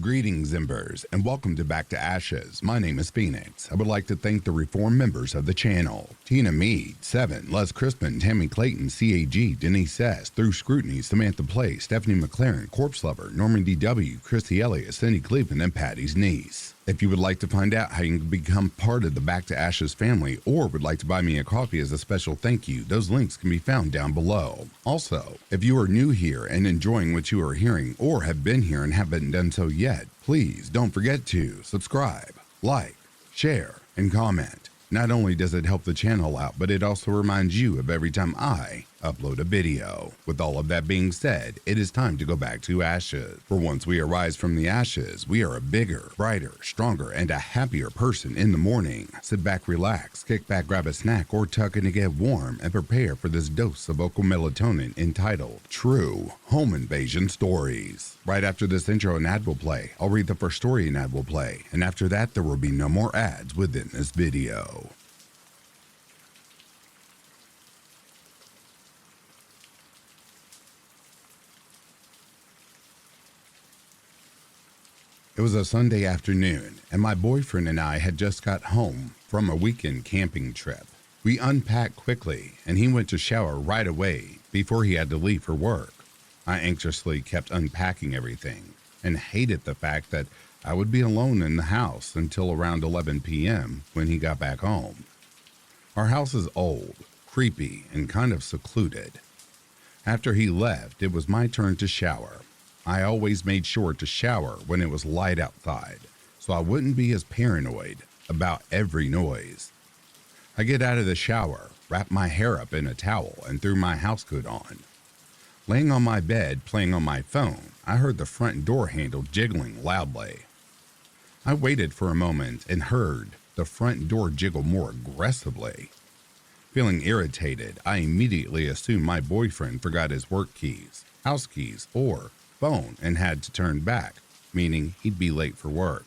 Greetings, Embers, and welcome to Back to Ashes. My name is Phoenix. I would like to thank the reformed members of the channel: Tina Mead, 7, Les Crispin, Tammy Clayton, CAG, Denise S., Through Scrutiny, Samantha Play, Stephanie McLaren, Corpse Lover, Norman DW, Chrissy Elliott, Cindy Cleveland, and Patty's niece. If you would like to find out how you can become part of the Back to Ashes family or would like to buy me a coffee as a special thank you, those links can be found down below. Also, if you are new here and enjoying what you are hearing or have been here and haven't done so yet, please don't forget to subscribe, like, share, and comment. Not only does it help the channel out, but it also reminds you of every time I upload a video. With all of that being said, it is time to go back to ashes. For once we arise from the ashes, we are a bigger, brighter, stronger, and a happier person in the morning. Sit back, relax, kick back, grab a snack, or tuck in to get warm and prepare for this dose of vocal melatonin entitled True Home Invasion Stories. Right after this intro, an ad will play. I'll read the first story an ad will play, and after that there will be no more ads within this video. It was a Sunday afternoon, and my boyfriend and I had just got home from a weekend camping trip. We unpacked quickly, and he went to shower right away before he had to leave for work. I anxiously kept unpacking everything and hated the fact that I would be alone in the house until around 11 p.m. when he got back home. Our house is old, creepy, and kind of secluded. After he left, it was my turn to shower. I always made sure to shower when it was light outside, so I wouldn't be as paranoid about every noise. I get out of the shower, wrap my hair up in a towel, and threw my housecoat on. Laying on my bed, playing on my phone, I heard the front door handle jiggling loudly. I waited for a moment and heard the front door jiggle more aggressively. Feeling irritated, I immediately assumed my boyfriend forgot his work keys, house keys, or phone and had to turn back, meaning he'd be late for work.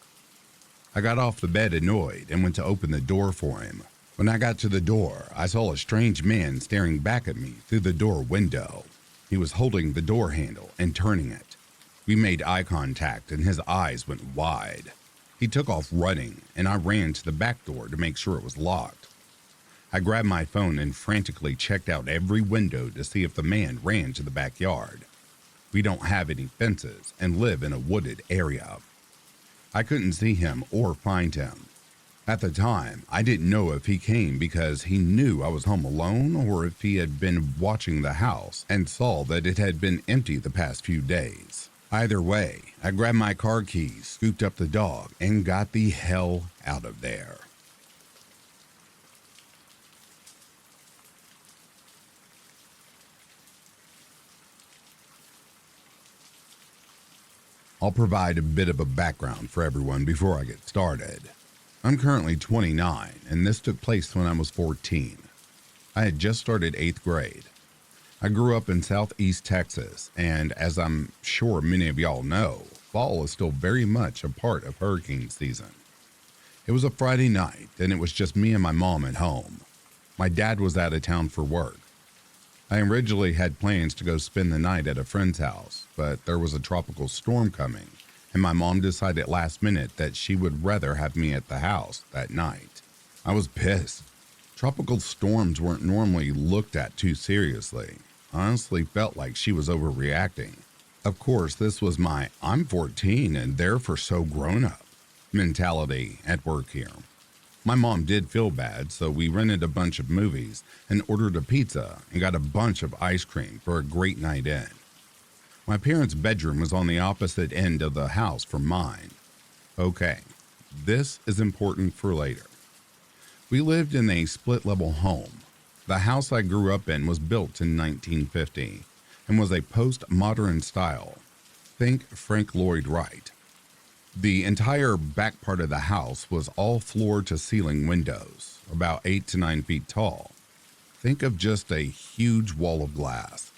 I got off the bed annoyed and went to open the door for him. When I got to the door, I saw a strange man staring back at me through the door window. He was holding the door handle and turning it. We made eye contact and his eyes went wide. He took off running and I ran to the back door to make sure it was locked. I grabbed my phone and frantically checked out every window to see if the man ran to the backyard. We don't have any fences and live in a wooded area. I couldn't see him or find him. At the time, I didn't know if he came because he knew I was home alone or if he had been watching the house and saw that it had been empty the past few days. Either way, I grabbed my car keys, scooped up the dog, and got the hell out of there. I'll provide a bit of a background for everyone before I get started. I'm currently 29, and this took place when I was 14. I had just started 8th grade. I grew up in southeast Texas, and as I'm sure many of y'all know, fall is still very much a part of hurricane season. It was a Friday night, and it was just me and my mom at home. My dad was out of town for work. I originally had plans to go spend the night at a friend's house, but there was a tropical storm coming, and my mom decided last minute that she would rather have me at the house that night. I was pissed. Tropical storms weren't normally looked at too seriously. I honestly felt like she was overreacting. Of course, this was my I'm 14 and therefore so grown up mentality at work here. My mom did feel bad, so we rented a bunch of movies and ordered a pizza and got a bunch of ice cream for a great night in. My parents' bedroom was on the opposite end of the house from mine. Okay, this is important for later. We lived in a split-level home. The house I grew up in was built in 1950 and was a post-modern style. Think Frank Lloyd Wright. The entire back part of the house was all floor-to-ceiling windows, about 8 to 9 feet tall. Think of just a huge wall of glass.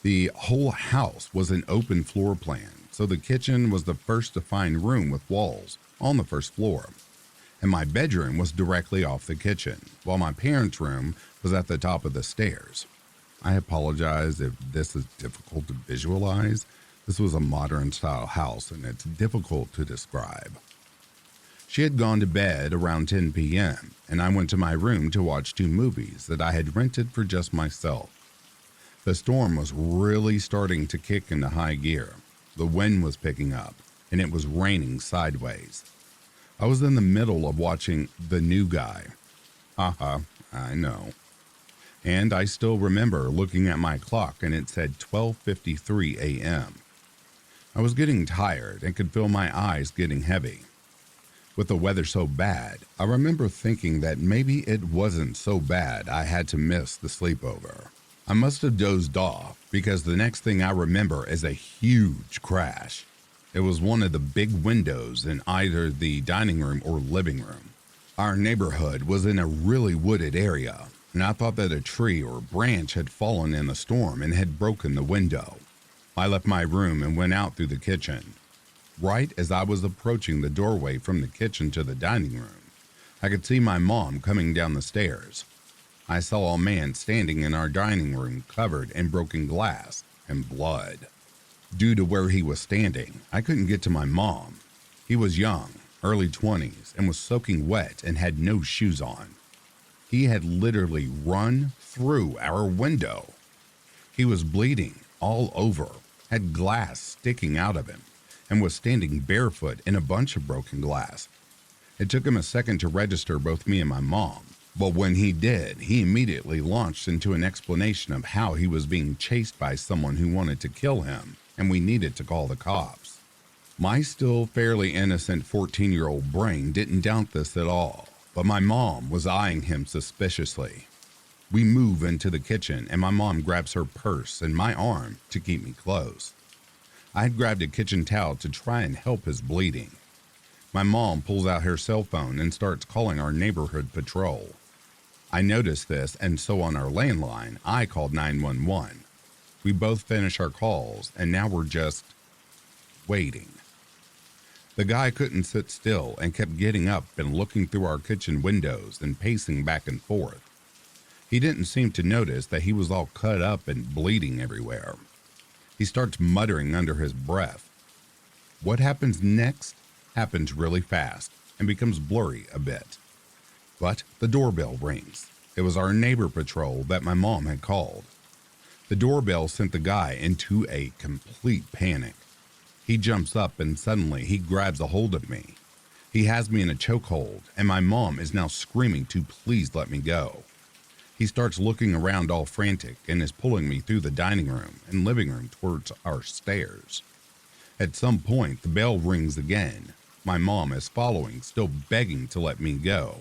The whole house was an open floor plan, so the kitchen was the first defined room with walls on the first floor, and my bedroom was directly off the kitchen, while my parents' room was at the top of the stairs. I apologize if this is difficult to visualize, This was a modern-style house, and it's difficult to describe. She had gone to bed around 10 p.m., and I went to my room to watch 2 movies that I had rented for just myself. The storm was really starting to kick into high gear. The wind was picking up, and it was raining sideways. I was in the middle of watching The New Guy. Haha, I know. And I still remember looking at my clock and it said 12:53 a.m. I was getting tired and could feel my eyes getting heavy. With the weather so bad, I remember thinking that maybe it wasn't so bad I had to miss the sleepover. I must have dozed off because the next thing I remember is a huge crash. It was one of the big windows in either the dining room or living room. Our neighborhood was in a really wooded area, and I thought that a tree or branch had fallen in the storm and had broken the window. I left my room and went out through the kitchen. Right as I was approaching the doorway from the kitchen to the dining room, I could see my mom coming down the stairs. I saw a man standing in our dining room covered in broken glass and blood. Due to where he was standing, I couldn't get to my mom. He was young, early 20s, and was soaking wet and had no shoes on. He had literally run through our window. He was bleeding all over, had glass sticking out of him, and was standing barefoot in a bunch of broken glass. It took him a second to register both me and my mom, but when he did, he immediately launched into an explanation of how he was being chased by someone who wanted to kill him, and we needed to call the cops. My still fairly innocent 14-year-old brain didn't doubt this at all, but my mom was eyeing him suspiciously. We move into the kitchen and my mom grabs her purse and my arm to keep me close. I had grabbed a kitchen towel to try and help his bleeding. My mom pulls out her cell phone and starts calling our neighborhood patrol. I noticed this, and so on our landline, I called 911. We both finished our calls, and now we're just waiting. The guy couldn't sit still and kept getting up and looking through our kitchen windows and pacing back and forth. He didn't seem to notice that he was all cut up and bleeding everywhere. He starts muttering under his breath. What happens next happens really fast and becomes blurry a bit. But the doorbell rings. It was our neighbor patrol that my mom had called. The doorbell sent the guy into a complete panic. He jumps up and suddenly he grabs a hold of me. He has me in a chokehold, and my mom is now screaming to please let me go. He starts looking around all frantic and is pulling me through the dining room and living room towards our stairs. At some point, the bell rings again. My mom is following, still begging to let me go.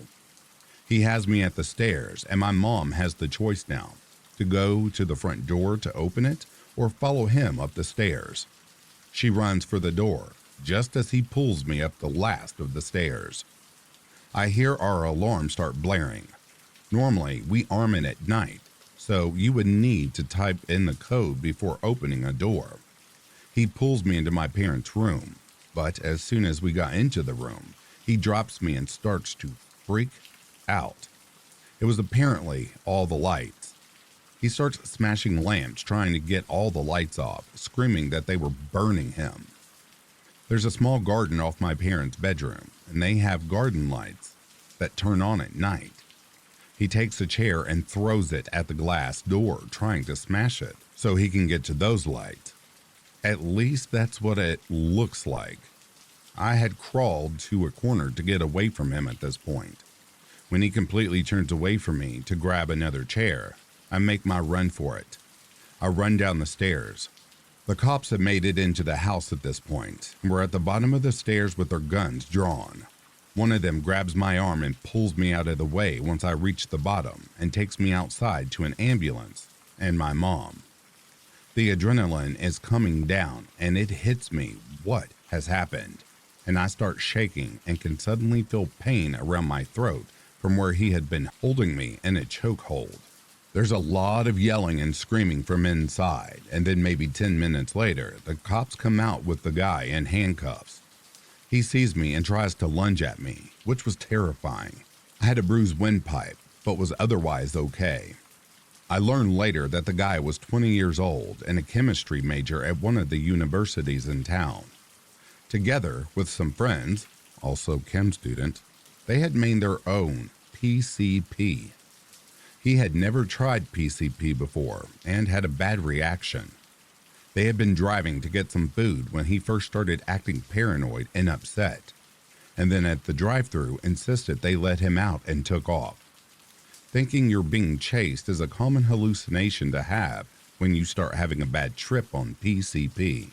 He has me at the stairs, and my mom has the choice now to go to the front door to open it or follow him up the stairs. She runs for the door just as he pulls me up the last of the stairs. I hear our alarm start blaring. Normally, we arm it at night, so you would need to type in the code before opening a door. He pulls me into my parents' room, but as soon as we got into the room, he drops me and starts to freak out. It was apparently all the lights. He starts smashing lamps, trying to get all the lights off, screaming that they were burning him. There's a small garden off my parents' bedroom, and they have garden lights that turn on at night. He takes a chair and throws it at the glass door, trying to smash it so he can get to those lights. At least that's what it looks like. I had crawled to a corner to get away from him at this point. When he completely turns away from me to grab another chair, I make my run for it. I run down the stairs. The cops had made it into the house at this point and were at the bottom of the stairs with their guns drawn. One of them grabs my arm and pulls me out of the way once I reach the bottom and takes me outside to an ambulance and my mom. The adrenaline is coming down and it hits me what has happened, and I start shaking and can suddenly feel pain around my throat from where he had been holding me in a chokehold. There's a lot of yelling and screaming from inside, and then maybe 10 minutes later, the cops come out with the guy in handcuffs. He sees me and tries to lunge at me, which was terrifying. I had a bruised windpipe, but was otherwise okay. I learned later that the guy was 20 years old and a chemistry major at one of the universities in town. Together with some friends, also chem students, they had made their own PCP. He had never tried PCP before and had a bad reaction. They had been driving to get some food when he first started acting paranoid and upset, and then at the drive-thru insisted they let him out and took off. Thinking you're being chased is a common hallucination to have when you start having a bad trip on PCP.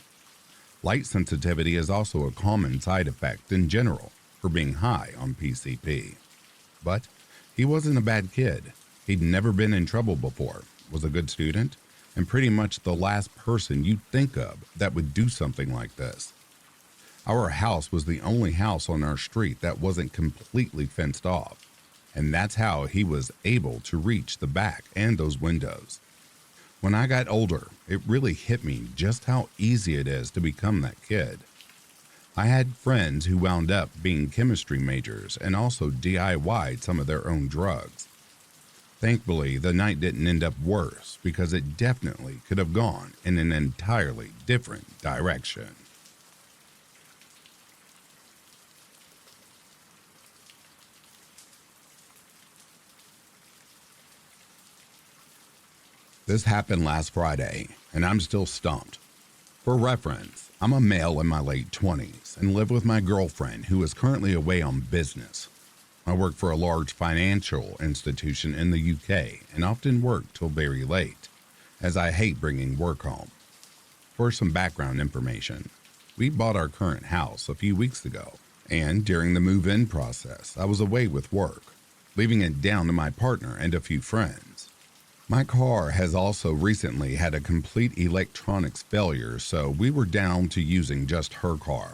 Light sensitivity is also a common side effect in general for being high on PCP. But he wasn't a bad kid. He'd never been in trouble before, was a good student, and pretty much the last person you'd think of that would do something like this. Our house was the only house on our street that wasn't completely fenced off, and that's how he was able to reach the back and those windows. When I got older, it really hit me just how easy it is to become that kid. I had friends who wound up being chemistry majors and also DIY'd some of their own drugs. Thankfully, the night didn't end up worse because it definitely could have gone in an entirely different direction. This happened last Friday, and I'm still stumped. For reference, I'm a male in my late 20s and live with my girlfriend who is currently away on business. I work for a large financial institution in the UK and often work till very late, as I hate bringing work home. For some background information, we bought our current house a few weeks ago, and during the move-in process, I was away with work, leaving it down to my partner and a few friends. My car has also recently had a complete electronics failure, so we were down to using just her car.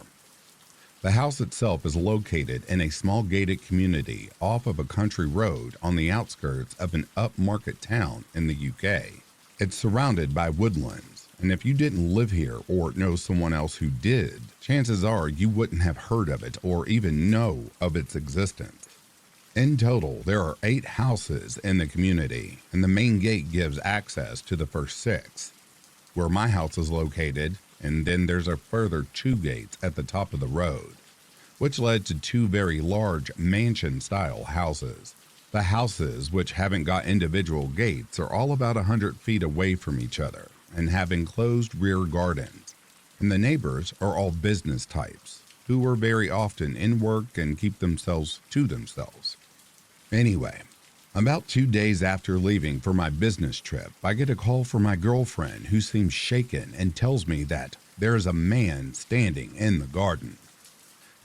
The house itself is located in a small gated community off of a country road on the outskirts of an upmarket town in the UK. It's surrounded by woodlands, and if you didn't live here or know someone else who did, chances are you wouldn't have heard of it or even know of its existence. In total, there are 8 houses in the community, and the main gate gives access to the first 6, where my house is located, and then there's a further 2 gates at the top of the road, which led to 2 very large mansion-style houses. The houses, which haven't got individual gates, are all about 100 feet away from each other and have enclosed rear gardens, and the neighbors are all business types, who are very often in work and keep themselves to themselves. Anyway, about 2 days after leaving for my business trip, I get a call from my girlfriend who seems shaken and tells me that there is a man standing in the garden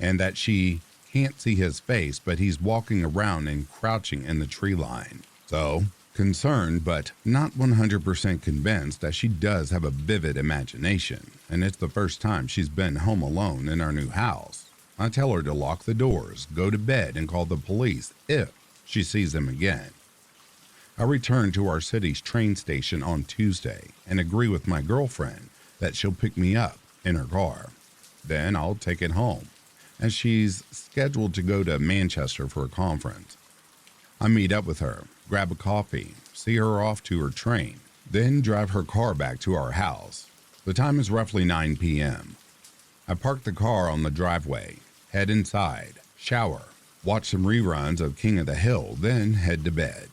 and that she can't see his face, but he's walking around and crouching in the tree line. So, concerned but not 100% convinced that she does have a vivid imagination, and it's the first time she's been home alone in our new house, I tell her to lock the doors, go to bed, and call the police if she sees him again. I return to our city's train station on Tuesday and agree with my girlfriend that she'll pick me up in her car. Then I'll take it home, as she's scheduled to go to Manchester for a conference. I meet up with her, grab a coffee, see her off to her train, then drive her car back to our house. The time is roughly 9 p.m. I park the car on the driveway, head inside, shower, watch some reruns of King of the Hill, then head to bed.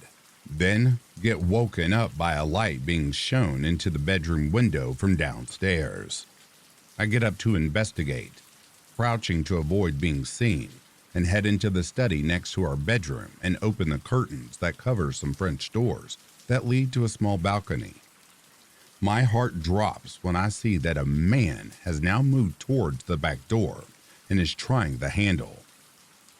Then get woken up by a light being shown into the bedroom window from downstairs. I get up to investigate, crouching to avoid being seen, and head into the study next to our bedroom and open the curtains that cover some French doors that lead to a small balcony. My heart drops when I see that a man has now moved towards the back door and is trying the handle.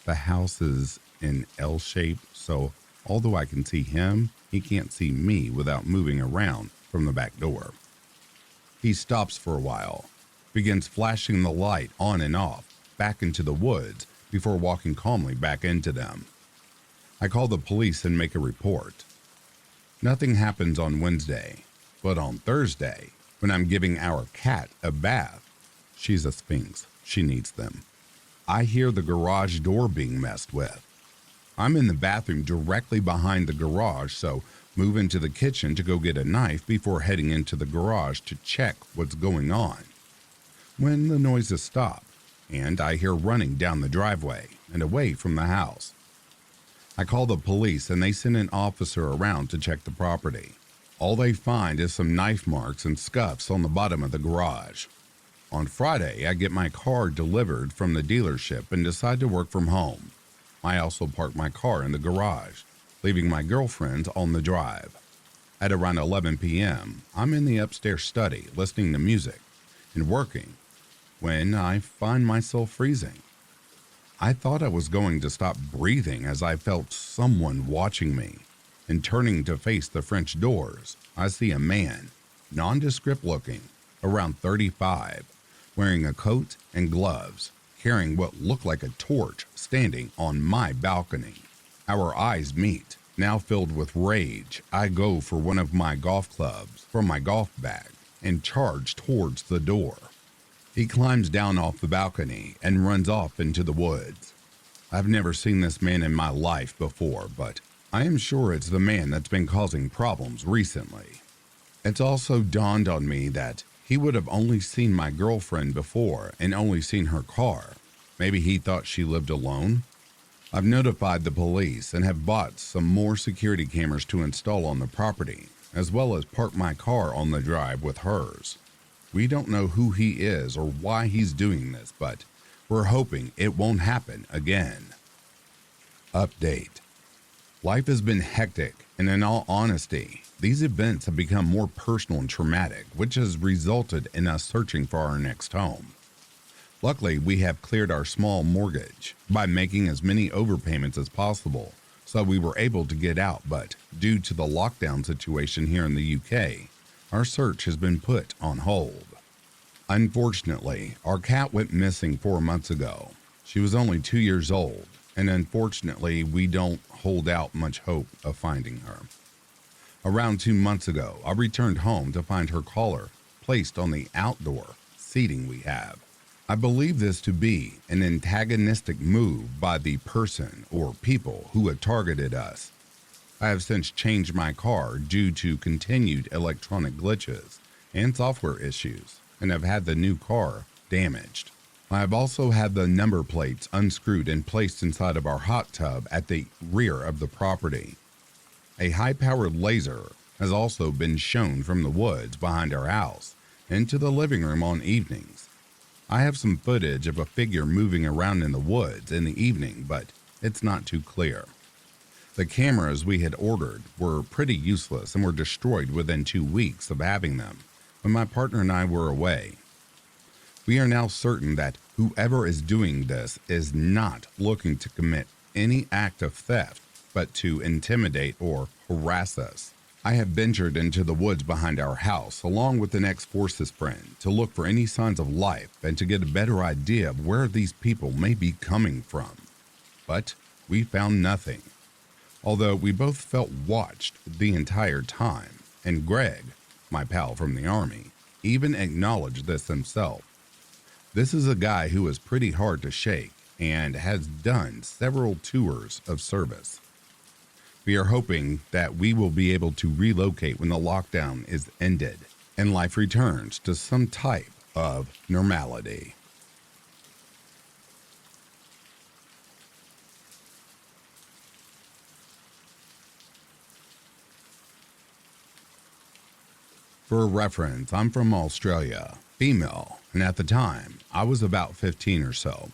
The house is in L shape, so although I can see him, he can't see me without moving around from the back door. He stops for a while, begins flashing the light on and off back into the woods before walking calmly back into them. I call the police and make a report. Nothing happens on Wednesday, but on Thursday, when I'm giving our cat a bath, she's a sphinx, she needs them, I hear the garage door being messed with. I'm in the bathroom directly behind the garage, so move into the kitchen to go get a knife before heading into the garage to check what's going on. When the noises stop, and I hear running down the driveway and away from the house. I call the police and they send an officer around to check the property. All they find is some knife marks and scuffs on the bottom of the garage. On Friday, I get my car delivered from the dealership and decide to work from home. I also park my car in the garage, leaving my girlfriend on the drive. At around 11 p.m., I'm in the upstairs study listening to music and working when I find myself freezing. I thought I was going to stop breathing as I felt someone watching me, and turning to face the French doors, I see a man, nondescript looking, around 35, wearing a coat and gloves, carrying what looked like a torch, standing on my balcony. Our eyes meet. Now filled with rage, I go for one of my golf clubs from my golf bag and charge towards the door. He climbs down off the balcony and runs off into the woods. I've never seen this man in my life before, but I am sure it's the man that's been causing problems recently. It's also dawned on me that he would have only seen my girlfriend before and only seen her car. Maybe he thought she lived alone? I've notified the police and have bought some more security cameras to install on the property, as well as park my car on the drive with hers. We don't know who he is or why he's doing this, but we're hoping it won't happen again. Update. Life has been hectic, and in all honesty, these events have become more personal and traumatic, which has resulted in us searching for our next home. Luckily, we have cleared our small mortgage by making as many overpayments as possible, so we were able to get out, but due to the lockdown situation here in the UK, our search has been put on hold. Unfortunately, our cat went missing 4 months ago. She was only 2 years old, and unfortunately, we don't hold out much hope of finding her. Around 2 months ago, I returned home to find her collar placed on the outdoor seating we have. I believe this to be an antagonistic move by the person or people who had targeted us. I have since changed my car due to continued electronic glitches and software issues, and have had the new car damaged. I have also had the number plates unscrewed and placed inside of our hot tub at the rear of the property. A high-powered laser has also been shown from the woods behind our house into the living room on evenings. I have some footage of a figure moving around in the woods in the evening, but it's not too clear. The cameras we had ordered were pretty useless and were destroyed within 2 weeks of having them when my partner and I were away. We are now certain that whoever is doing this is not looking to commit any act of theft, but to intimidate or harass us. I have ventured into the woods behind our house along with an ex-forces friend to look for any signs of life and to get a better idea of where these people may be coming from. But we found nothing. Although we both felt watched the entire time, and Greg, my pal from the Army, even acknowledged this himself. This is a guy who is pretty hard to shake and has done several tours of service. We are hoping that we will be able to relocate when the lockdown is ended and life returns to some type of normality. For reference, I'm from Australia, female, and at the time, I was about 15 or so.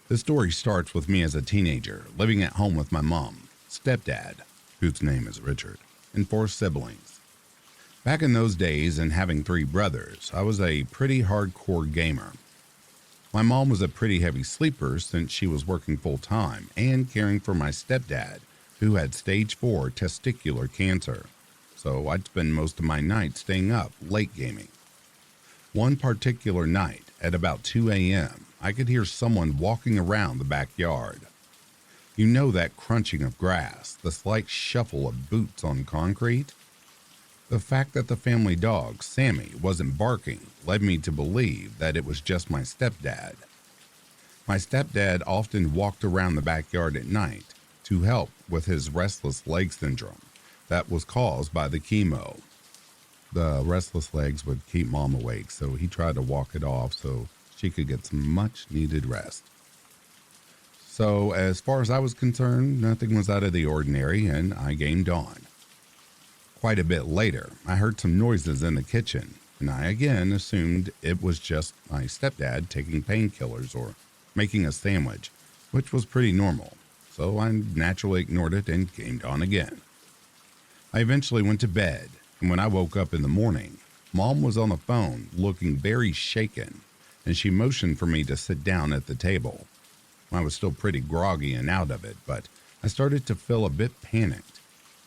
The story starts with me as a teenager, living at home with my mom, stepdad, whose name is Richard, and 4 siblings. Back in those days and having 3 brothers, I was a pretty hardcore gamer. My mom was a pretty heavy sleeper since she was working full-time and caring for my stepdad, who had stage 4 testicular cancer. So I'd spend most of my nights staying up late gaming. One particular night, at about 2 a.m., I could hear someone walking around the backyard. You know that crunching of grass, the slight shuffle of boots on concrete? The fact that the family dog, Sammy, wasn't barking led me to believe that it was just my stepdad. My stepdad often walked around the backyard at night to help with his restless leg syndrome, that was caused by the chemo. The restless legs would keep Mom awake, so he tried to walk it off so she could get some much needed rest. So as far as I was concerned, nothing was out of the ordinary, and I gamed on. Quite a bit later, I heard some noises in the kitchen, and I again assumed it was just my stepdad taking painkillers or making a sandwich, which was pretty normal, so I naturally ignored it and gamed on again. I eventually went to bed, and when I woke up in the morning, Mom was on the phone looking very shaken, and she motioned for me to sit down at the table. I was still pretty groggy and out of it, but I started to feel a bit panicked.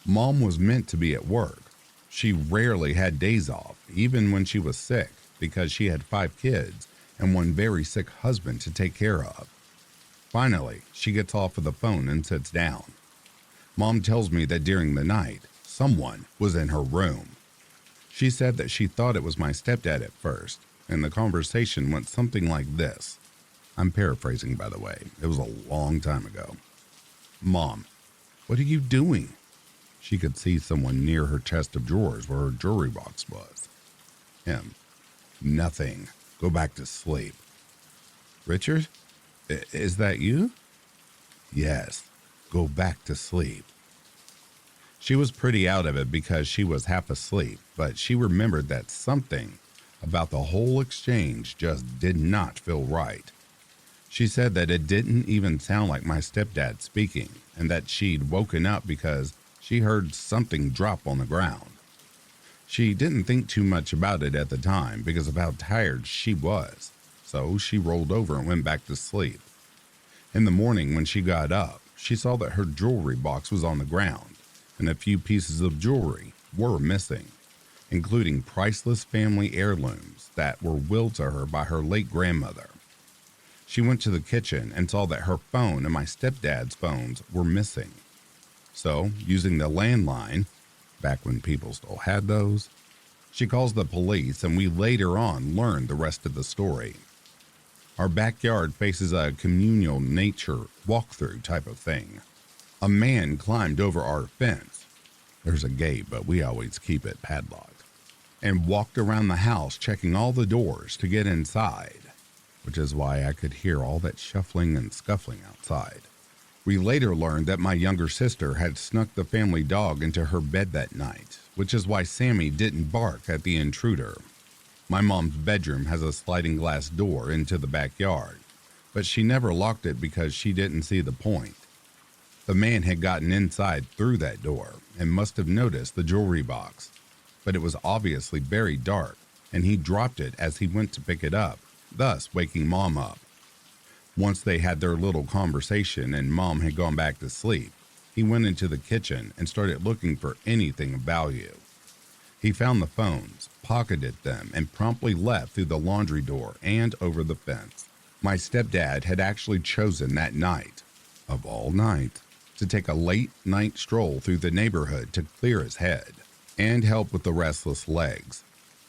Mom was meant to be at work. She rarely had days off, even when she was sick, because she had 5 kids and one very sick husband to take care of. Finally, she gets off of the phone and sits down. Mom tells me that during the night, someone was in her room. She said that she thought it was my stepdad at first, and the conversation went something like this. I'm paraphrasing, by the way. It was a long time ago. Mom, what are you doing? She could see someone near her chest of drawers where her jewelry box was. Him. Nothing. Go back to sleep. Richard? Is that you? Yes. Go back to sleep. She was pretty out of it because she was half asleep, but she remembered that something about the whole exchange just did not feel right. She said that it didn't even sound like my stepdad speaking, and that she'd woken up because she heard something drop on the ground. She didn't think too much about it at the time because of how tired she was, so she rolled over and went back to sleep. In the morning when she got up, she saw that her jewelry box was on the ground, and a few pieces of jewelry were missing, including priceless family heirlooms that were willed to her by her late grandmother. She went to the kitchen and saw that her phone and my stepdad's phones were missing. So, using the landline, back when people still had those, she calls the police, and we later on learned the rest of the story. Our backyard faces a communal nature walkthrough type of thing. A man climbed over our fence. There's a gate, but we always keep it padlocked, and walked around the house checking all the doors to get inside, which is why I could hear all that shuffling and scuffling outside. We later learned that my younger sister had snuck the family dog into her bed that night, which is why Sammy didn't bark at the intruder. My mom's bedroom has a sliding glass door into the backyard, but she never locked it because she didn't see the point. The man had gotten inside through that door and must have noticed the jewelry box, but it was obviously very dark, and he dropped it as he went to pick it up, thus waking Mom up. Once they had their little conversation and Mom had gone back to sleep, he went into the kitchen and started looking for anything of value. He found the phones, pocketed them, and promptly left through the laundry door and over the fence. My stepdad had actually chosen that night, of all nights, to take a late night stroll through the neighborhood to clear his head and help with the restless legs.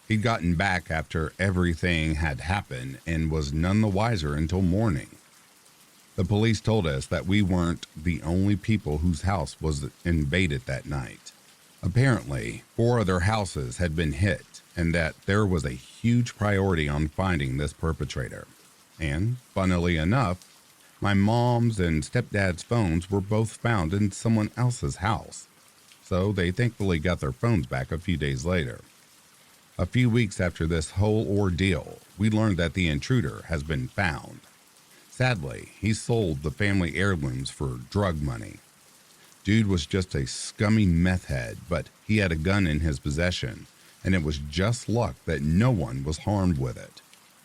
He'd gotten back after everything had happened and was none the wiser until morning. The police told us that we weren't the only people whose house was invaded that night. Apparently, 4 other houses had been hit, and that there was a huge priority on finding this perpetrator. And, funnily enough, my mom's and stepdad's phones were both found in someone else's house, so they thankfully got their phones back a few days later. A few weeks after this whole ordeal, we learned that the intruder has been found. Sadly, he sold the family heirlooms for drug money. Dude was just a scummy meth head, but he had a gun in his possession, and it was just luck that no one was harmed with it.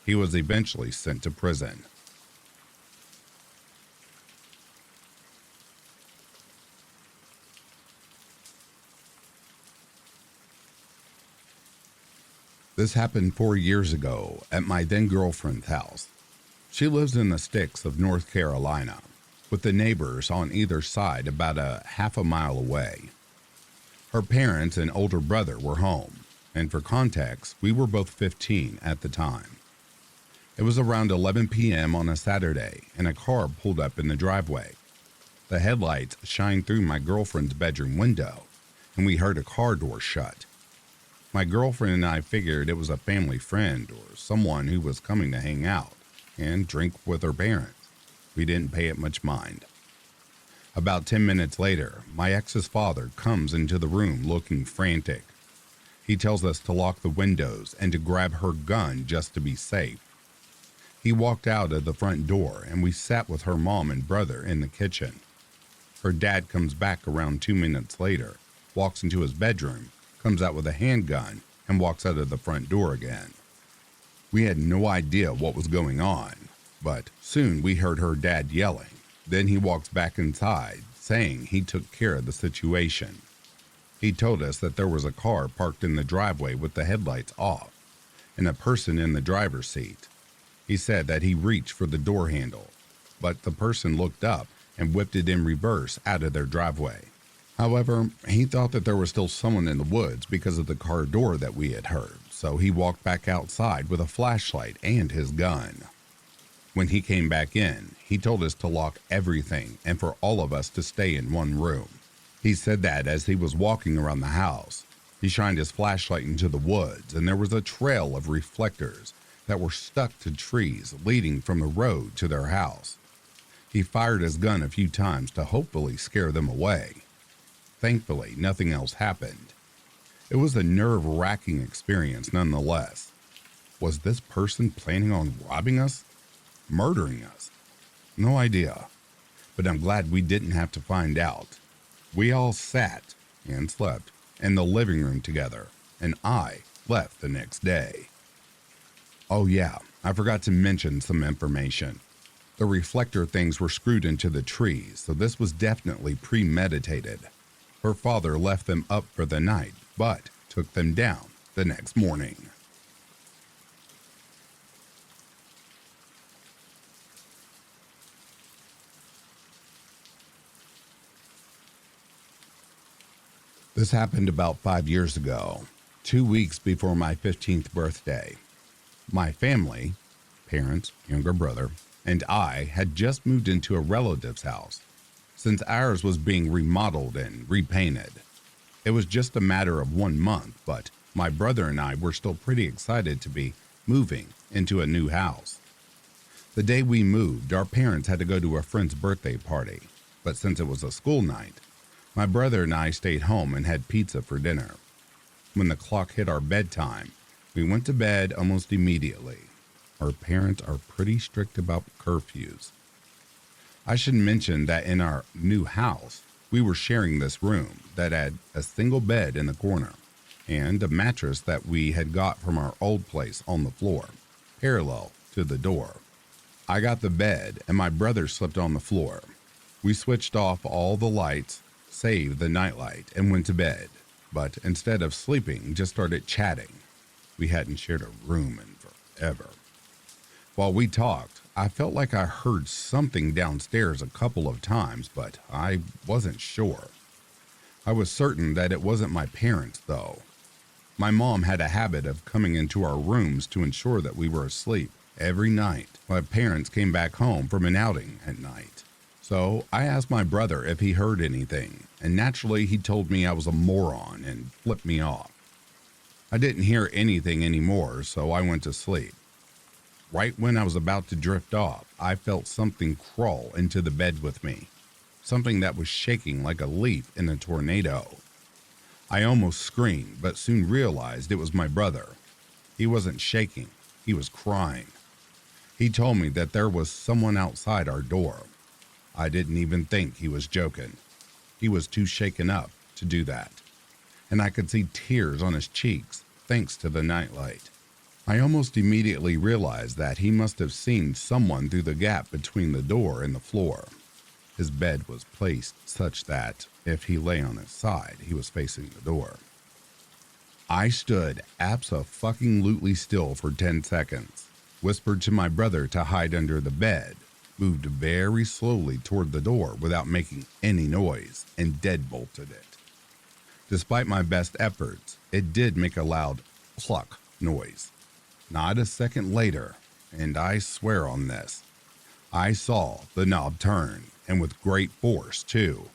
He was eventually sent to prison. This happened 4 years ago at my then-girlfriend's house. She lives in the sticks of North Carolina, with the neighbors on either side about a half a mile away. Her parents and older brother were home, and for context, we were both 15 at the time. It was around 11 p.m. on a Saturday, and a car pulled up in the driveway. The headlights shined through my girlfriend's bedroom window, and we heard a car door shut. My girlfriend and I figured it was a family friend or someone who was coming to hang out and drink with her parents. We didn't pay it much mind. About 10 minutes later, my ex's father comes into the room looking frantic. He tells us to lock the windows and to grab her gun just to be safe. He walked out of the front door and we sat with her mom and brother in the kitchen. Her dad comes back around 2 minutes later, walks into his bedroom, comes out with a handgun, and walks out of the front door again. We had no idea what was going on, but soon we heard her dad yelling. Then he walks back inside, saying he took care of the situation. He told us that there was a car parked in the driveway with the headlights off, and a person in the driver's seat. He said that he reached for the door handle, but the person looked up and whipped it in reverse out of their driveway. However, he thought that there was still someone in the woods because of the car door that we had heard, so he walked back outside with a flashlight and his gun. When he came back in, he told us to lock everything and for all of us to stay in one room. He said that as he was walking around the house, he shined his flashlight into the woods and there was a trail of reflectors that were stuck to trees leading from the road to their house. He fired his gun a few times to hopefully scare them away. Thankfully, nothing else happened. It was a nerve-wracking experience nonetheless. Was this person planning on robbing us? Murdering us? No idea. But I'm glad we didn't have to find out. We all sat and slept in the living room together, and I left the next day. Oh yeah, I forgot to mention some information. The reflector things were screwed into the trees, so this was definitely premeditated. Her father left them up for the night, but took them down the next morning. This happened about 5 years ago, 2 weeks before my 15th birthday. My family, parents, younger brother, and I had just moved into a relative's house, since ours was being remodeled and repainted. It was just a matter of 1 month, but my brother and I were still pretty excited to be moving into a new house. The day we moved, our parents had to go to a friend's birthday party, but since it was a school night, my brother and I stayed home and had pizza for dinner. When the clock hit our bedtime, we went to bed almost immediately. Our parents are pretty strict about curfews. I should mention that in our new house, we were sharing this room that had a single bed in the corner and a mattress that we had got from our old place on the floor, parallel to the door. I got the bed and my brother slept on the floor. We switched off all the lights, saved the nightlight, and went to bed, but instead of sleeping, just started chatting. We hadn't shared a room in forever. While we talked, I felt like I heard something downstairs a couple of times, but I wasn't sure. I was certain that it wasn't my parents, though. My mom had a habit of coming into our rooms to ensure that we were asleep every night. My parents came back home from an outing at night. So I asked my brother if he heard anything, and naturally he told me I was a moron and flipped me off. I didn't hear anything anymore, so I went to sleep. Right when I was about to drift off, I felt something crawl into the bed with me, something that was shaking like a leaf in a tornado. I almost screamed, but soon realized it was my brother. He wasn't shaking, he was crying. He told me that there was someone outside our door. I didn't even think he was joking. He was too shaken up to do that, and I could see tears on his cheeks thanks to the nightlight. I almost immediately realized that he must have seen someone through the gap between the door and the floor. His bed was placed such that if he lay on his side, he was facing the door. I stood abso-fucking-lutely still for 10 seconds, whispered to my brother to hide under the bed, moved very slowly toward the door without making any noise, and deadbolted it. Despite my best efforts, it did make a loud cluck noise. Not a second later, and I swear on this, I saw the knob turn, and with great force, too.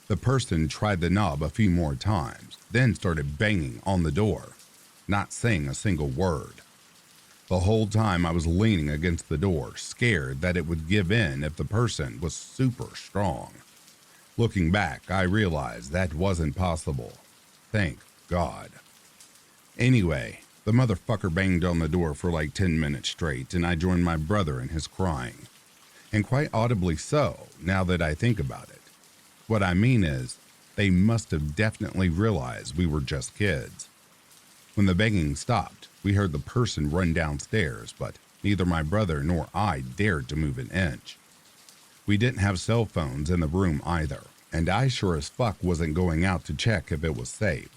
The person tried the knob a few more times, then started banging on the door, not saying a single word. The whole time I was leaning against the door, scared that it would give in if the person was super strong. Looking back, I realized that wasn't possible. Thank God. Anyway, the motherfucker banged on the door for like 10 minutes straight, and I joined my brother in his crying. And quite audibly so, now that I think about it. What I mean is, they must have definitely realized we were just kids. When the banging stopped, we heard the person run downstairs, but neither my brother nor I dared to move an inch. We didn't have cell phones in the room either, and I sure as fuck wasn't going out to check if it was safe.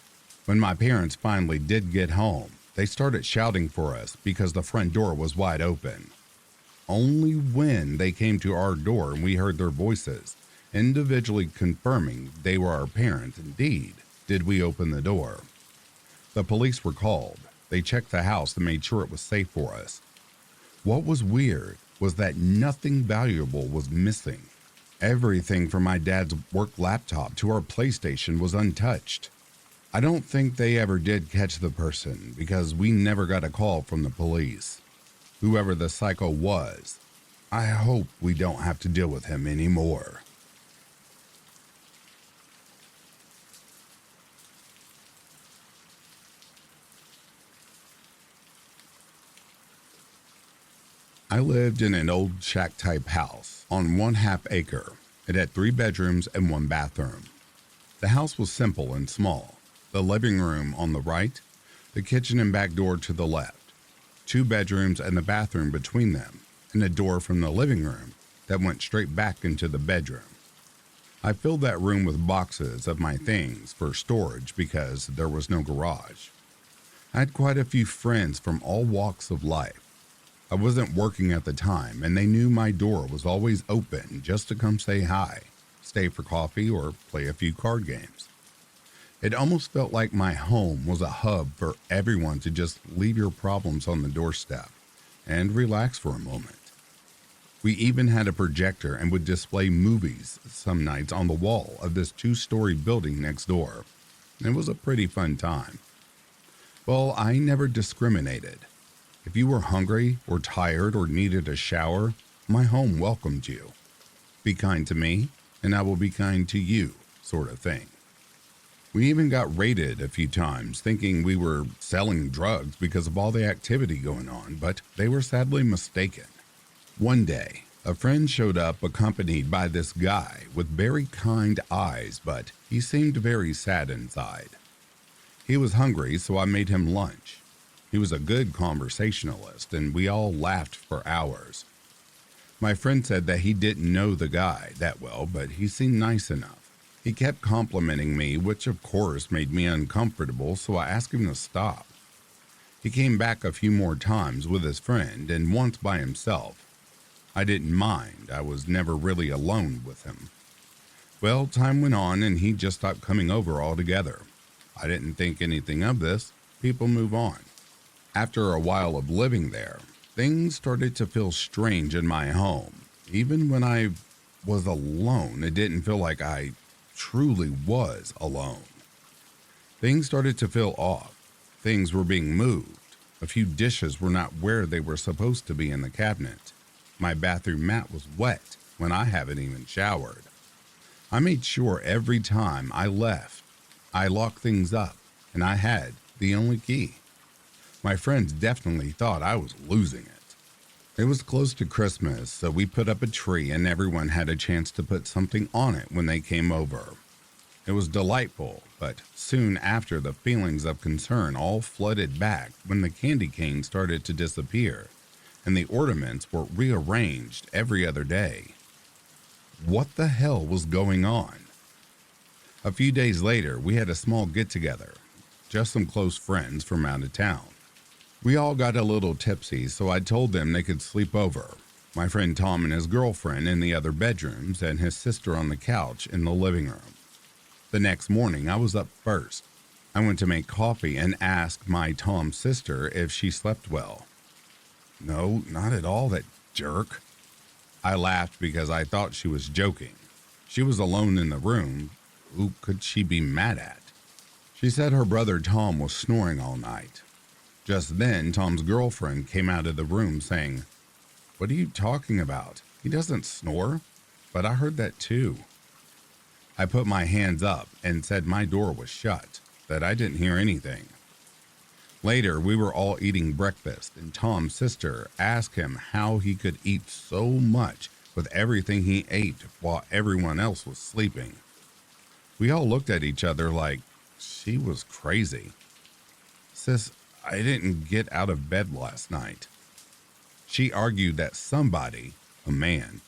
When my parents finally did get home, they started shouting for us because the front door was wide open. Only when they came to our door and we heard their voices, individually confirming they were our parents indeed, did we open the door. The police were called. They checked the house and made sure it was safe for us. What was weird was that nothing valuable was missing. Everything from my dad's work laptop to our PlayStation was untouched. I don't think they ever did catch the person because we never got a call from the police. Whoever the psycho was, I hope we don't have to deal with him anymore. I lived in an old shack-type house on 1/2 acre. It had 3 bedrooms and 1 bathroom. The house was simple and small. The living room on the right, the kitchen and back door to the left, 2 bedrooms and the bathroom between them, and a door from the living room that went straight back into the bedroom. I filled that room with boxes of my things for storage because there was no garage. I had quite a few friends from all walks of life. I wasn't working at the time, and they knew my door was always open just to come say hi, stay for coffee, or play a few card games. It almost felt like my home was a hub for everyone to just leave your problems on the doorstep and relax for a moment. We even had a projector and would display movies some nights on the wall of this 2-story building next door. It was a pretty fun time. Well, I never discriminated. If you were hungry or tired or needed a shower, my home welcomed you. Be kind to me, and I will be kind to you, sort of thing. We even got raided a few times, thinking we were selling drugs because of all the activity going on, but they were sadly mistaken. One day, a friend showed up accompanied by this guy with very kind eyes, but he seemed very sad inside. He was hungry, so I made him lunch. He was a good conversationalist, and we all laughed for hours. My friend said that he didn't know the guy that well, but he seemed nice enough. He kept complimenting me, which of course made me uncomfortable, so I asked him to stop. He came back a few more times with his friend and once by himself. I didn't mind. I was never really alone with him. Well, time went on and he just stopped coming over altogether. I didn't think anything of this. People move on. After a while of living there, things started to feel strange in my home. Even when I was alone, it didn't feel like I truly was alone. Things started to feel off. Things were being moved. A few dishes were not where they were supposed to be in the cabinet. My bathroom mat was wet when I haven't even showered. I made sure every time I left, I locked things up, and I had the only key. My friends definitely thought I was losing it. It was close to Christmas, so we put up a tree and everyone had a chance to put something on it when they came over. It was delightful, but soon after the feelings of concern all flooded back when the candy cane started to disappear and the ornaments were rearranged every other day. What the hell was going on? A few days later, we had a small get-together, just some close friends from out of town. We all got a little tipsy, so I told them they could sleep over. My friend Tom and his girlfriend in the other bedrooms and his sister on the couch in the living room. The next morning, I was up first. I went to make coffee and asked my Tom's sister if she slept well. No, not at all, that jerk. I laughed because I thought she was joking. She was alone in the room, Who could she be mad at? She said her brother Tom was snoring all night. Just then, Tom's girlfriend came out of the room saying, "What are you talking about? He doesn't snore." But I heard that too. I put my hands up and said my door was shut, that I didn't hear anything. Later, we were all eating breakfast, and Tom's sister asked him how he could eat so much with everything he ate while everyone else was sleeping. We all looked at each other like she was crazy. "Sis, I didn't get out of bed last night." She argued that somebody, a man,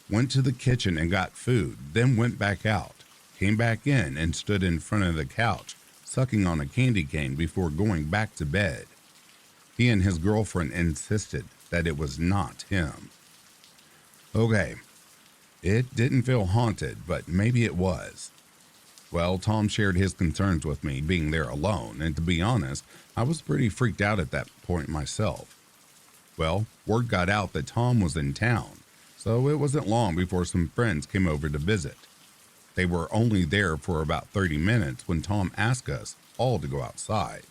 went to the kitchen and got food, then went back out, came back in and stood in front of the couch, sucking on a candy cane before going back to bed. He and his girlfriend insisted that it was not him. Okay, it didn't feel haunted, but maybe it was. Well, Tom shared his concerns with me being there alone, and to be honest, I was pretty freaked out at that point myself. Well, word got out that Tom was in town, so it wasn't long before some friends came over to visit. They were only there for about 30 minutes when Tom asked us all to go outside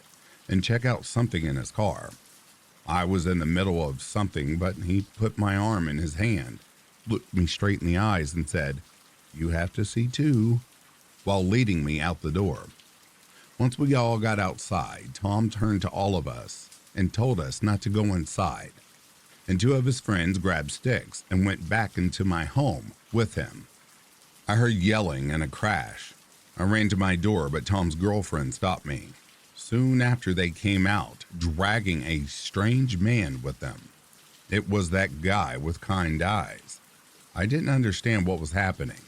and check out something in his car. I was in the middle of something, but he put my arm in his hand, looked me straight in the eyes and said, "You have to see too," while leading me out the door. Once we all got outside, Tom turned to all of us and told us not to go inside, and two of his friends grabbed sticks and went back into my home with him. I heard yelling and a crash. I ran to my door, but Tom's girlfriend stopped me. Soon after, they came out, dragging a strange man with them. It was that guy with kind eyes. I didn't understand what was happening.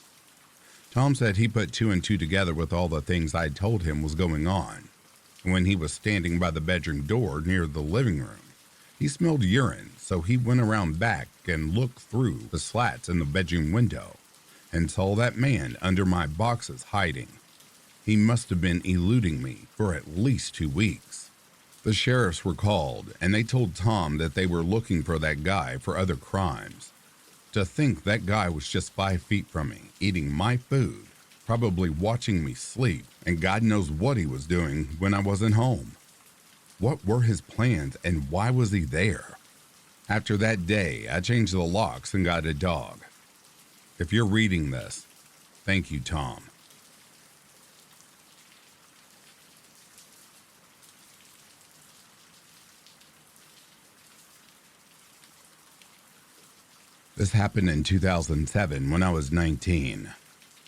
Tom said he put two and two together with all the things I told him was going on. When he was standing by the bedroom door near the living room, he smelled urine, so he went around back and looked through the slats in the bedroom window and saw that man under my boxes hiding. He must have been eluding me for at least 2 weeks. The sheriffs were called, and they told Tom that they were looking for that guy for other crimes. To think that guy was just 5 feet from me, eating my food, probably watching me sleep, and God knows what he was doing when I wasn't home. What were his plans, and why was he there? After that day, I changed the locks and got a dog. If you're reading this, thank you, Tom. This happened in 2007 when I was 19.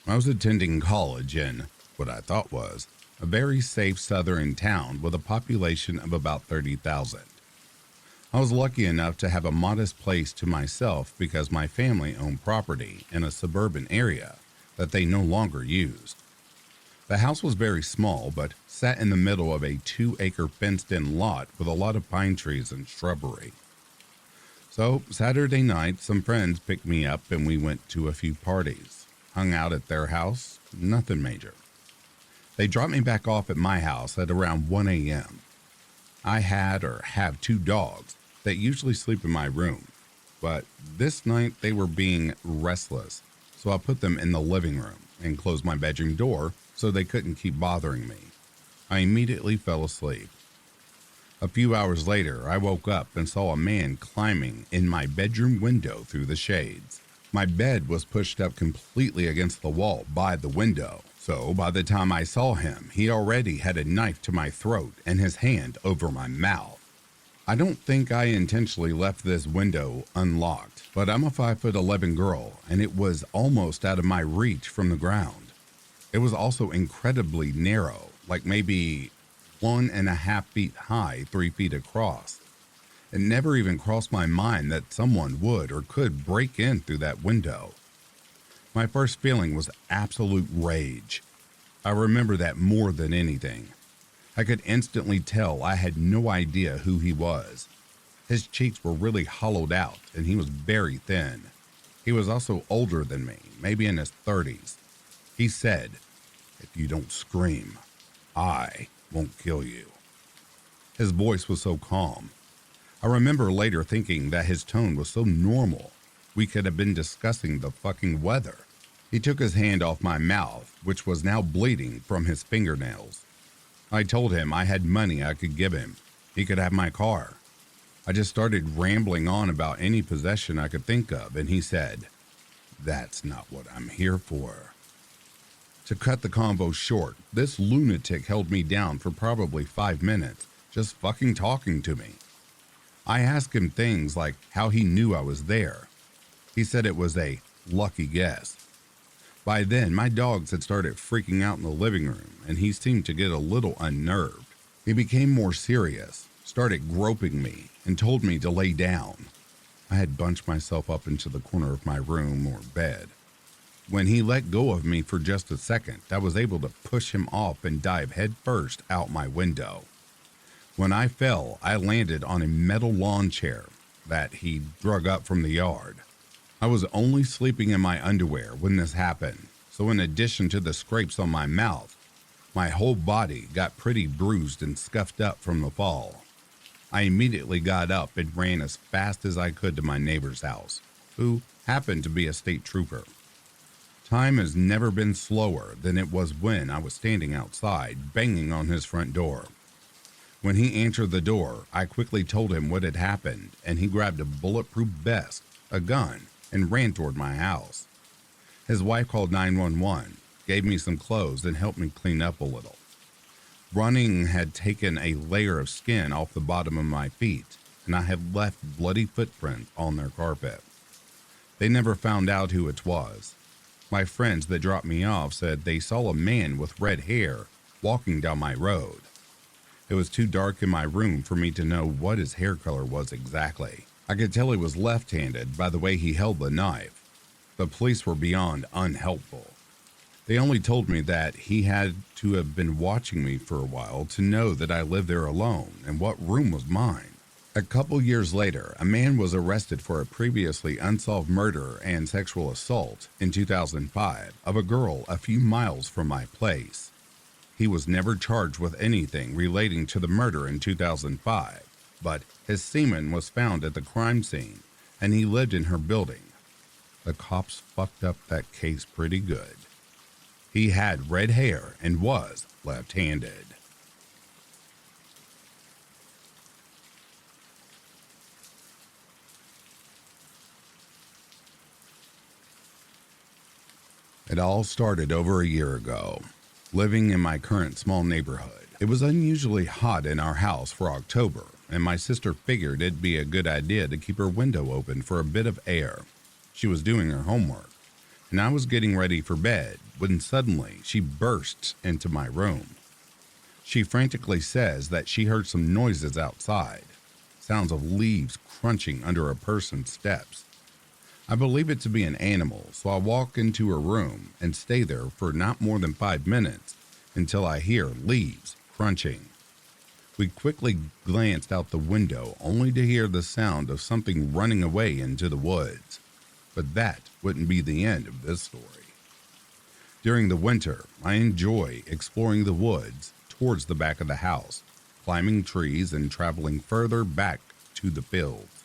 I was attending college in what I thought was a very safe southern town with a population of about 30,000. I was lucky enough to have a modest place to myself because my family owned property in a suburban area that they no longer used. The house was very small, but sat in the middle of a 2-acre fenced-in lot with a lot of pine trees and shrubbery. So Saturday night, some friends picked me up and we went to a few parties. Hung out at their house, nothing major. They dropped me back off at my house at around 1 a.m. I had or have 2 dogs that usually sleep in my room, but this night they were being restless, so I put them in the living room and closed my bedroom door so they couldn't keep bothering me. I immediately fell asleep. A few hours later, I woke up and saw a man climbing in my bedroom window through the shades. My bed was pushed up completely against the wall by the window, so by the time I saw him, he already had a knife to my throat and his hand over my mouth. I don't think I intentionally left this window unlocked, but I'm a 5'11" girl, and it was almost out of my reach from the ground. It was also incredibly narrow, like maybe 1.5 feet high, 3 feet across. It never even crossed my mind that someone would or could break in through that window. My first feeling was absolute rage. I remember that more than anything. I could instantly tell I had no idea who he was. His cheeks were really hollowed out and he was very thin. He was also older than me, maybe in his 30s. He said, "If you don't scream, I won't kill you." His voice was so calm. I remember later thinking that his tone was so normal, we could have been discussing the fucking weather. He took his hand off my mouth, which was now bleeding from his fingernails. I told him I had money I could give him. He could have my car. I just started rambling on about any possession I could think of, and he said, "That's not what I'm here for." To cut the convo short, this lunatic held me down for probably 5 minutes, just fucking talking to me. I asked him things like how he knew I was there. He said it was a lucky guess. By then, my dogs had started freaking out in the living room, and he seemed to get a little unnerved. He became more serious, started groping me, and told me to lay down. I had bunched myself up into the corner of my room or bed. When he let go of me for just a second, I was able to push him off and dive headfirst out my window. When I fell, I landed on a metal lawn chair that he drug up from the yard. I was only sleeping in my underwear when this happened, so in addition to the scrapes on my mouth, my whole body got pretty bruised and scuffed up from the fall. I immediately got up and ran as fast as I could to my neighbor's house, who happened to be a state trooper. Time has never been slower than it was when I was standing outside, banging on his front door. When he answered the door, I quickly told him what had happened, and he grabbed a bulletproof vest, a gun, and ran toward my house. His wife called 911, gave me some clothes, and helped me clean up a little. Running had taken a layer of skin off the bottom of my feet, and I had left bloody footprints on their carpet. They never found out who it was. My friends that dropped me off said they saw a man with red hair walking down my road. It was too dark in my room for me to know what his hair color was exactly. I could tell he was left-handed by the way he held the knife. The police were beyond unhelpful. They only told me that he had to have been watching me for a while to know that I lived there alone and what room was mine. A couple years later, a man was arrested for a previously unsolved murder and sexual assault in 2005 of a girl a few miles from my place. He was never charged with anything relating to the murder in 2005, but his semen was found at the crime scene, and he lived in her building. The cops fucked up that case pretty good. He had red hair and was left-handed. It all started over a year ago. Living in my current small neighborhood, it was unusually hot in our house for October, and my sister figured it'd be a good idea to keep her window open for a bit of air. She was doing her homework, and I was getting ready for bed when suddenly she bursts into my room. She frantically says that she heard some noises outside, sounds of leaves crunching under a person's steps. I believe it to be an animal, so I walk into her room and stay there for not more than 5 minutes until I hear leaves crunching. We quickly glanced out the window only to hear the sound of something running away into the woods. But that wouldn't be the end of this story. During the winter, I enjoy exploring the woods towards the back of the house, climbing trees and traveling further back to the fields.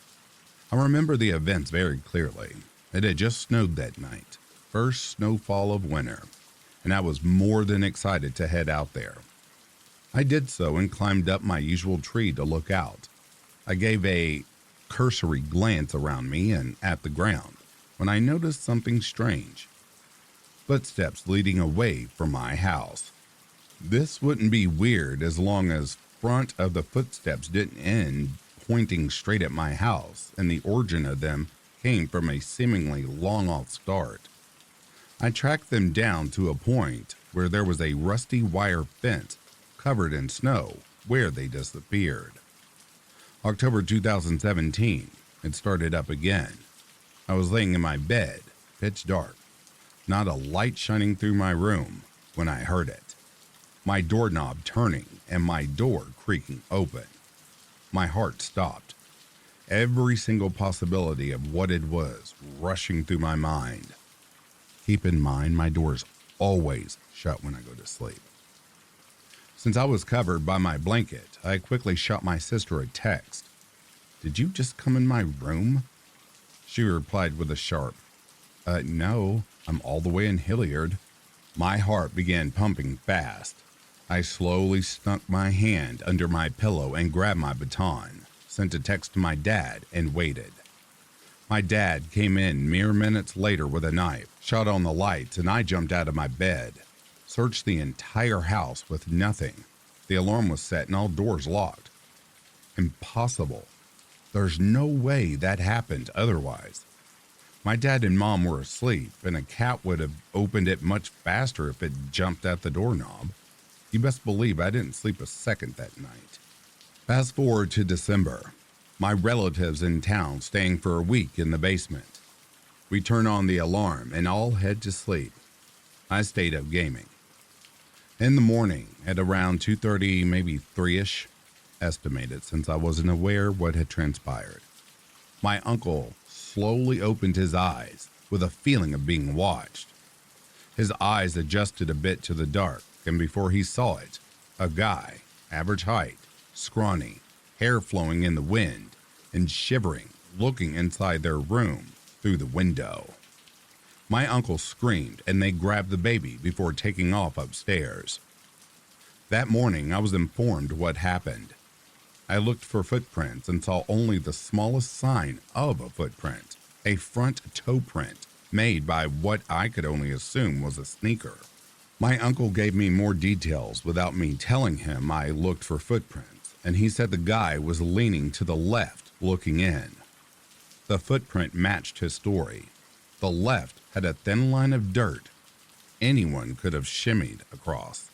I remember the events very clearly. It had just snowed that night, first snowfall of winter, and I was more than excited to head out there. I did so and climbed up my usual tree to look out. I gave a cursory glance around me and at the ground when I noticed something strange. Footsteps leading away from my house. This wouldn't be weird as long as front of the footsteps didn't end pointing straight at my house, and the origin of them came from a seemingly long-off start. I tracked them down to a point where there was a rusty wire fence covered in snow where they disappeared. October 2017, it started up again. I was laying in my bed, pitch dark, not a light shining through my room, when I heard it. My doorknob turning and my door creaking open. My heart stopped. Every single possibility of what it was rushing through my mind. Keep in mind, my door's always shut when I go to sleep. Since I was covered by my blanket, I quickly shot my sister a text. "Did you just come in my room?" She replied with a sharp, No, I'm all the way in Hilliard." My heart began pumping fast. I slowly snuck my hand under my pillow and grabbed my baton, sent a text to my dad, and waited. My dad came in mere minutes later with a knife, shut on the lights, and I jumped out of my bed. Searched the entire house with nothing. The alarm was set and all doors locked. Impossible. There's no way that happened otherwise. My dad and mom were asleep, and a cat would have opened it much faster if it jumped at the doorknob. You best believe I didn't sleep a second that night. Fast forward to December. My relatives in town staying for a week in the basement. We turn on the alarm and all head to sleep. I stayed up gaming. In the morning, at around 2:30, maybe 3-ish, estimated since I wasn't aware what had transpired, my uncle slowly opened his eyes with a feeling of being watched. His eyes adjusted a bit to the dark, and before he saw it, a guy, average height, scrawny, hair flowing in the wind, and shivering, looking inside their room through the window. My uncle screamed, and they grabbed the baby before taking off upstairs. That morning, I was informed what happened. I looked for footprints and saw only the smallest sign of a footprint, a front toe print made by what I could only assume was a sneaker. My uncle gave me more details without me telling him I looked for footprints, and he said the guy was leaning to the left, looking in. The footprint matched his story. The left had a thin line of dirt. Anyone could have shimmied across.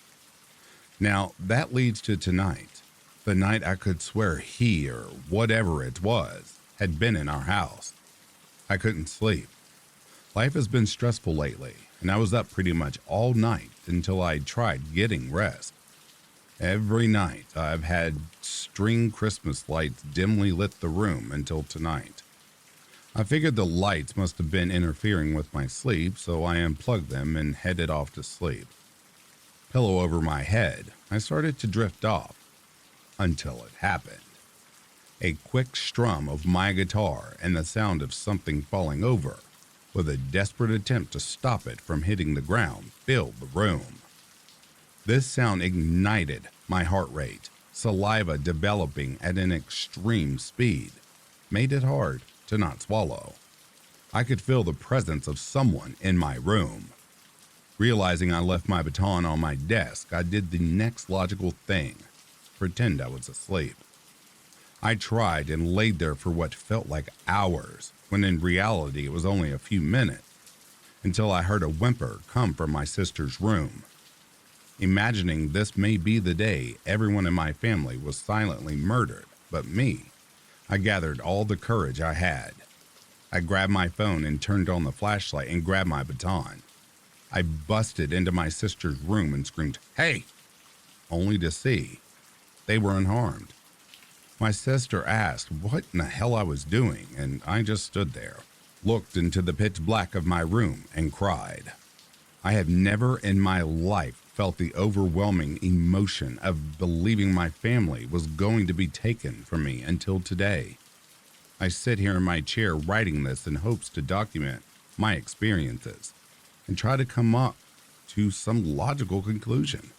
Now, that leads to tonight, the night I could swear he, or whatever it was, had been in our house. I couldn't sleep. Life has been stressful lately, and I was up pretty much all night until I tried getting rest. Every night I've had string Christmas lights dimly lit the room until tonight. I figured the lights must have been interfering with my sleep, so I unplugged them and headed off to sleep. Pillow over my head, I started to drift off, until it happened. A quick strum of my guitar and the sound of something falling over, with a desperate attempt to stop it from hitting the ground, filled the room. This sound ignited my heart rate, saliva developing at an extreme speed, made it hard to not swallow. I could feel the presence of someone in my room. Realizing I left my baton on my desk, I did the next logical thing, pretend I was asleep. I tried and laid there for what felt like hours, when in reality it was only a few minutes, until I heard a whimper come from my sister's room. Imagining this may be the day everyone in my family was silently murdered but me, I gathered all the courage I had. I grabbed my phone and turned on the flashlight and grabbed my baton. I busted into my sister's room and screamed, "Hey!" only to see they were unharmed. My sister asked what in the hell I was doing, and I just stood there, looked into the pitch black of my room, and cried. I have never in my life felt the overwhelming emotion of believing my family was going to be taken from me until today. I sit here in my chair writing this in hopes to document my experiences and try to come up to some logical conclusion.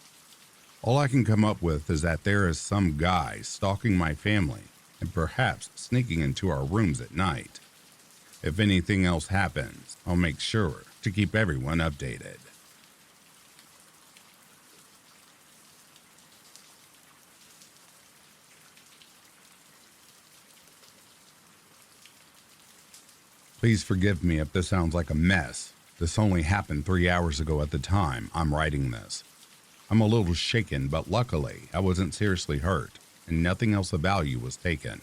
All I can come up with is that there is some guy stalking my family and perhaps sneaking into our rooms at night. If anything else happens, I'll make sure to keep everyone updated. Please forgive me if this sounds like a mess. This only happened 3 hours ago at the time I'm writing this. I'm a little shaken, but luckily I wasn't seriously hurt and nothing else of value was taken.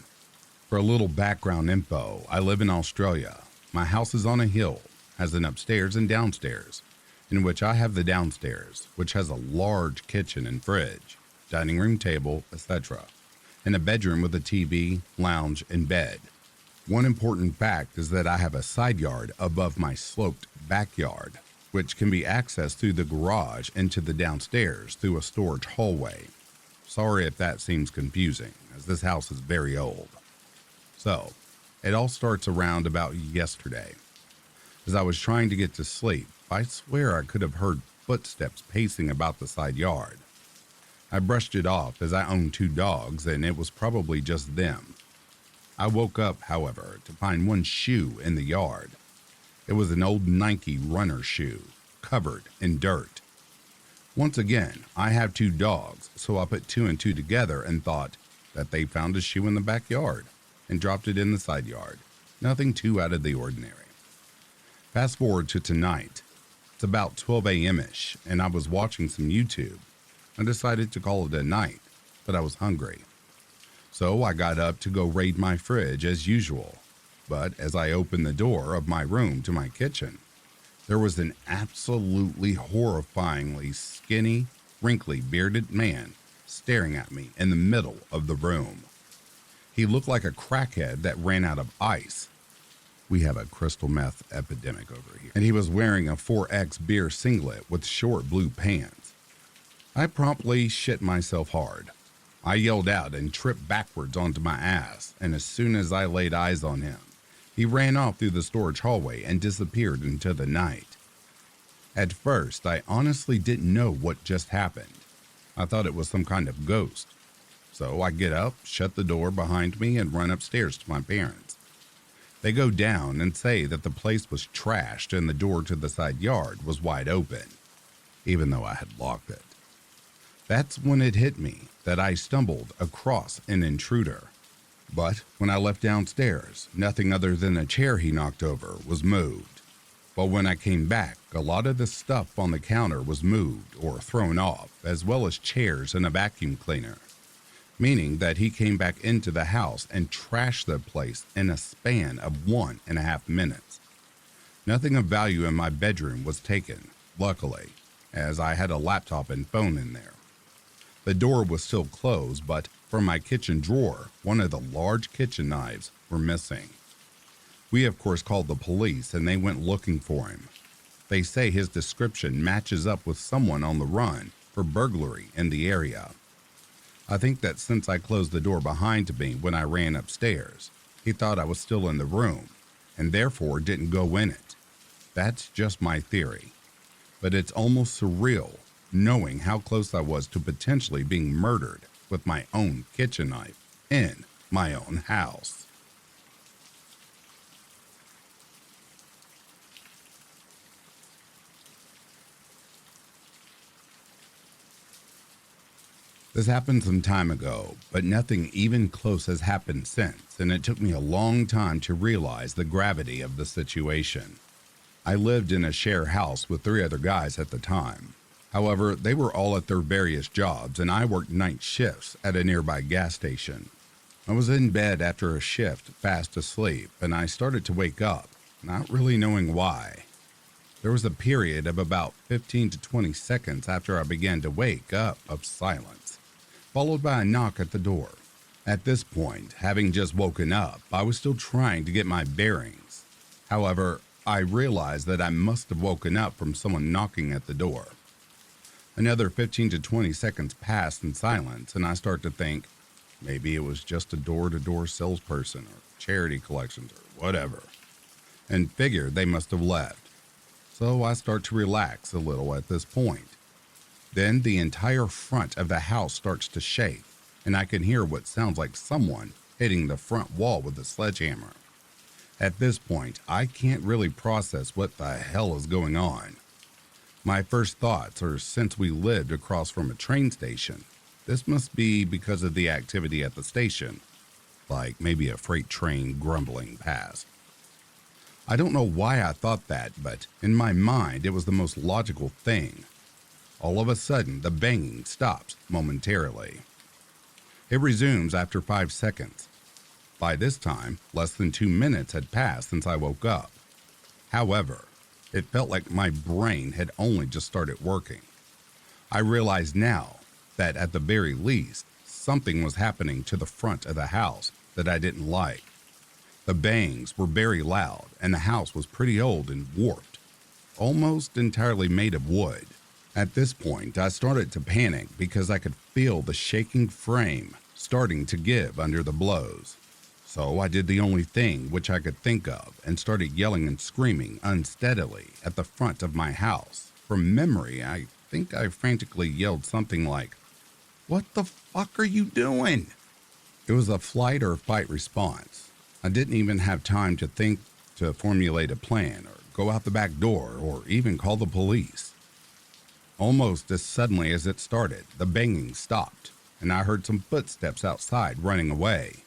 For a little background info, I live in Australia. My house is on a hill, has an upstairs and downstairs, in which I have the downstairs, which has a large kitchen and fridge, dining room table, etc., and a bedroom with a TV, lounge, and bed. One important fact is that I have a side yard above my sloped backyard, which can be accessed through the garage into the downstairs through a storage hallway. Sorry if that seems confusing, as this house is very old. So, it all starts around about yesterday. As I was trying to get to sleep, I swear I could have heard footsteps pacing about the side yard. I brushed it off as I own 2 dogs and it was probably just them. I woke up, however, to find one shoe in the yard. It was an old Nike runner shoe, covered in dirt. Once again, I have 2 dogs, so I put 2 and 2 together and thought that they found a shoe in the backyard and dropped it in the side yard. Nothing too out of the ordinary. Fast forward to tonight. It's about 12 a.m.-ish, and I was watching some YouTube. I decided to call it a night, but I was hungry. So I got up to go raid my fridge as usual. But as I opened the door of my room to my kitchen, there was an absolutely horrifyingly skinny, wrinkly, bearded man staring at me in the middle of the room. He looked like a crackhead that ran out of ice. We have a crystal meth epidemic over here. And he was wearing a 4X beer singlet with short blue pants. I promptly shit myself hard. I yelled out and tripped backwards onto my ass, and as soon as I laid eyes on him, he ran off through the storage hallway and disappeared into the night. At first, I honestly didn't know what just happened. I thought it was some kind of ghost. So I get up, shut the door behind me, and run upstairs to my parents. They go down and say that the place was trashed and the door to the side yard was wide open, even though I had locked it. That's when it hit me that I stumbled across an intruder. But when I left downstairs, nothing other than a chair he knocked over was moved. But when I came back, a lot of the stuff on the counter was moved or thrown off, as well as chairs and a vacuum cleaner, meaning that he came back into the house and trashed the place in a span of 1.5 minutes. Nothing of value in my bedroom was taken, luckily, as I had a laptop and phone in there. The door was still closed, but from my kitchen drawer, one of the large kitchen knives were missing. We of course called the police and they went looking for him. They say his description matches up with someone on the run for burglary in the area. I think that since I closed the door behind me when I ran upstairs, he thought I was still in the room and therefore didn't go in it. That's just my theory. But it's almost surreal knowing how close I was to potentially being murdered with my own kitchen knife in my own house. This happened some time ago, but nothing even close has happened since, and it took me a long time to realize the gravity of the situation. I lived in a share house with 3 other guys at the time. However, they were all at their various jobs, and I worked night shifts at a nearby gas station. I was in bed after a shift, fast asleep, and I started to wake up, not really knowing why. There was a period of about 15 to 20 seconds after I began to wake up of silence, followed by a knock at the door. At this point, having just woken up, I was still trying to get my bearings. However, I realized that I must have woken up from someone knocking at the door. Another 15 to 20 seconds passed in silence, and I start to think maybe it was just a door-to-door salesperson or charity collections or whatever, and figured they must have left. So I start to relax a little at this point. Then the entire front of the house starts to shake, and I can hear what sounds like someone hitting the front wall with a sledgehammer. At this point, I can't really process what the hell is going on. My first thoughts are, since we lived across from a train station, this must be because of the activity at the station, like maybe a freight train grumbling past. I don't know why I thought that, but in my mind it was the most logical thing. All of a sudden, the banging stops momentarily. It resumes after 5 seconds. By this time, less than 2 minutes had passed since I woke up. However, it felt like my brain had only just started working. I realized now that at the very least, something was happening to the front of the house that I didn't like. The bangs were very loud, and the house was pretty old and warped, almost entirely made of wood. At this point, I started to panic because I could feel the shaking frame starting to give under the blows. So I did the only thing which I could think of and started yelling and screaming unsteadily at the front of my house. From memory, I think I frantically yelled something like, "What the fuck are you doing?" It was a flight or fight response. I didn't even have time to think to formulate a plan or go out the back door or even call the police. Almost as suddenly as it started, the banging stopped, and I heard some footsteps outside running away.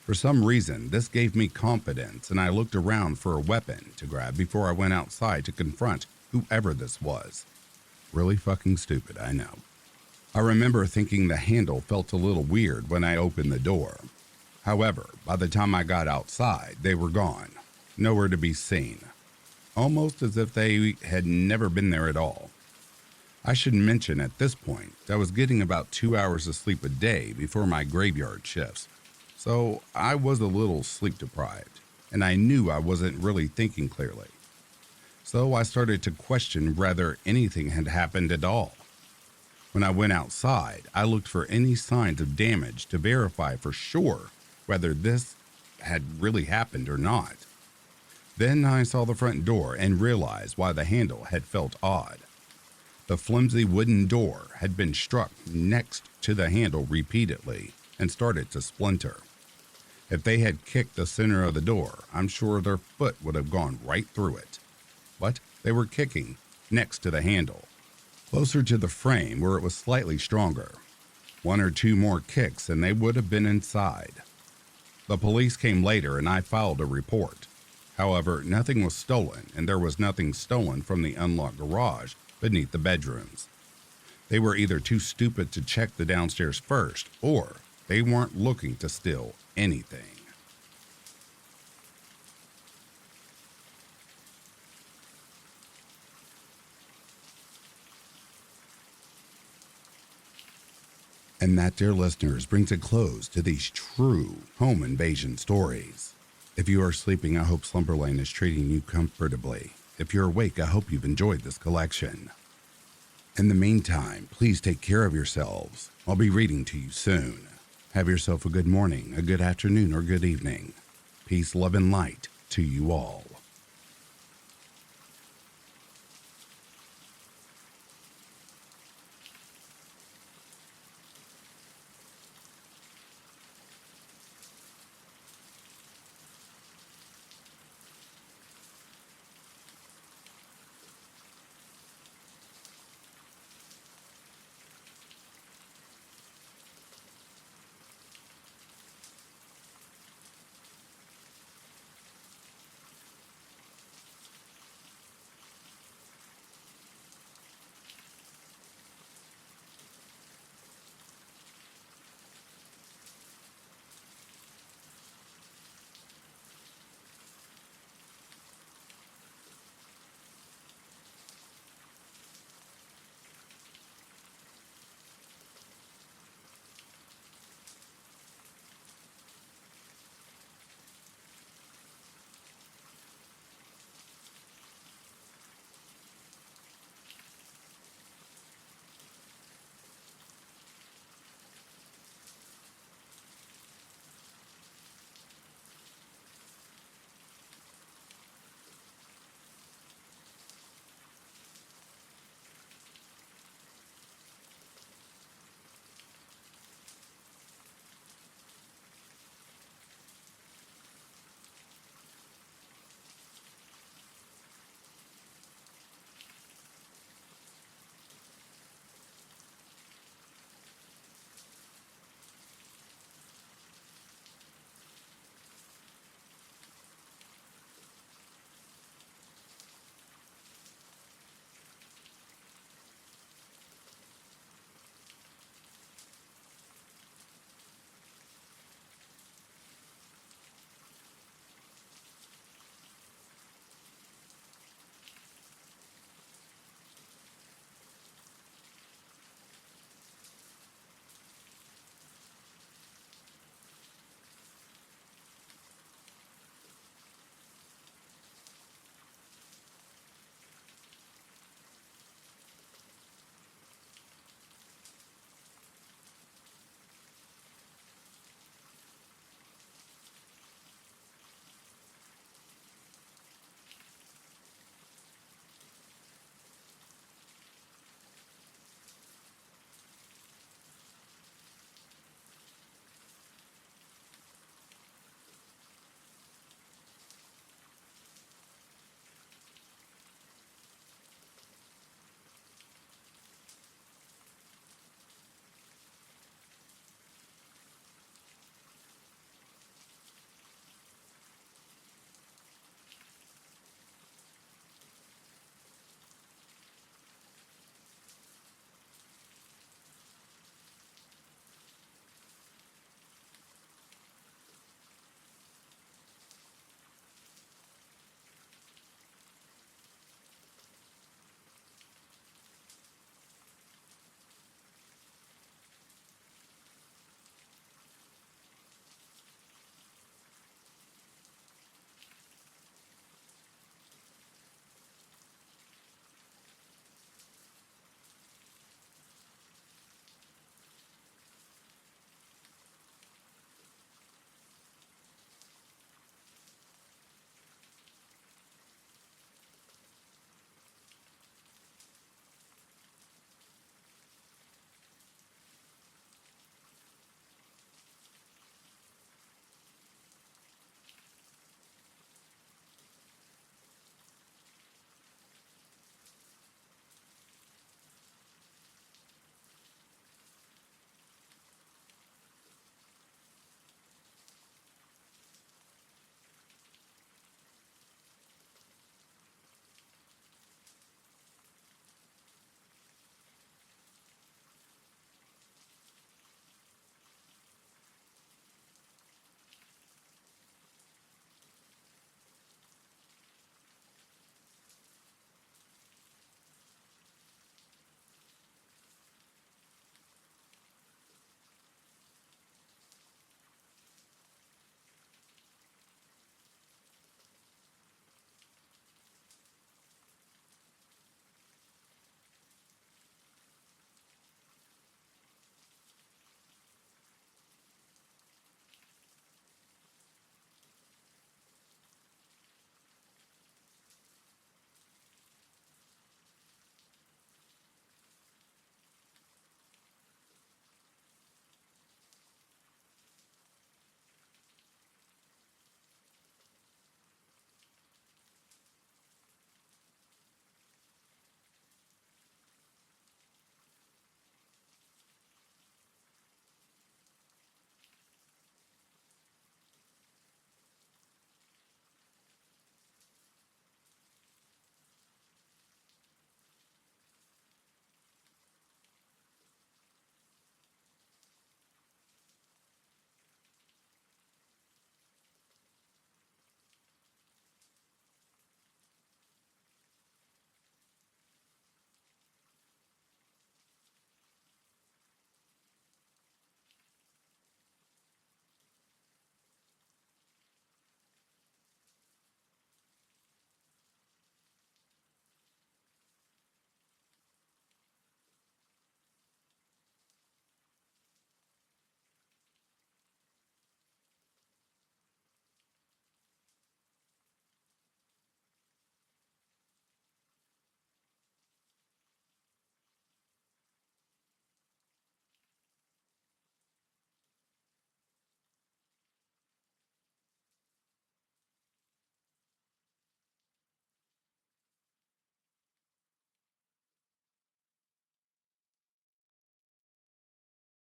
For some reason, this gave me confidence, and I looked around for a weapon to grab before I went outside to confront whoever this was. Really fucking stupid, I know. I remember thinking the handle felt a little weird when I opened the door. However, by the time I got outside, they were gone, nowhere to be seen, almost as if they had never been there at all. I should mention at this point, I was getting about 2 hours of sleep a day before my graveyard shifts, so I was a little sleep deprived, and I knew I wasn't really thinking clearly. So I started to question whether anything had happened at all. When I went outside, I looked for any signs of damage to verify for sure whether this had really happened or not. Then I saw the front door and realized why the handle had felt odd. The flimsy wooden door had been struck next to the handle repeatedly and started to splinter. If they had kicked the center of the door, I'm sure their foot would have gone right through it. But they were kicking next to the handle, closer to the frame where it was slightly stronger. 1 or 2 more kicks and they would have been inside. The police came later and I filed a report. However, nothing was stolen, and there was nothing stolen from the unlocked garage beneath the bedrooms. They were either too stupid to check the downstairs first, or they weren't looking to steal anything. And that, dear listeners, brings a close to these true home invasion stories. If you are sleeping, I hope Slumberland is treating you comfortably. If you're awake, I hope you've enjoyed this collection. In the meantime, please take care of yourselves. I'll be reading to you soon. Have yourself a good morning, a good afternoon, or good evening. Peace, love, and light to you all.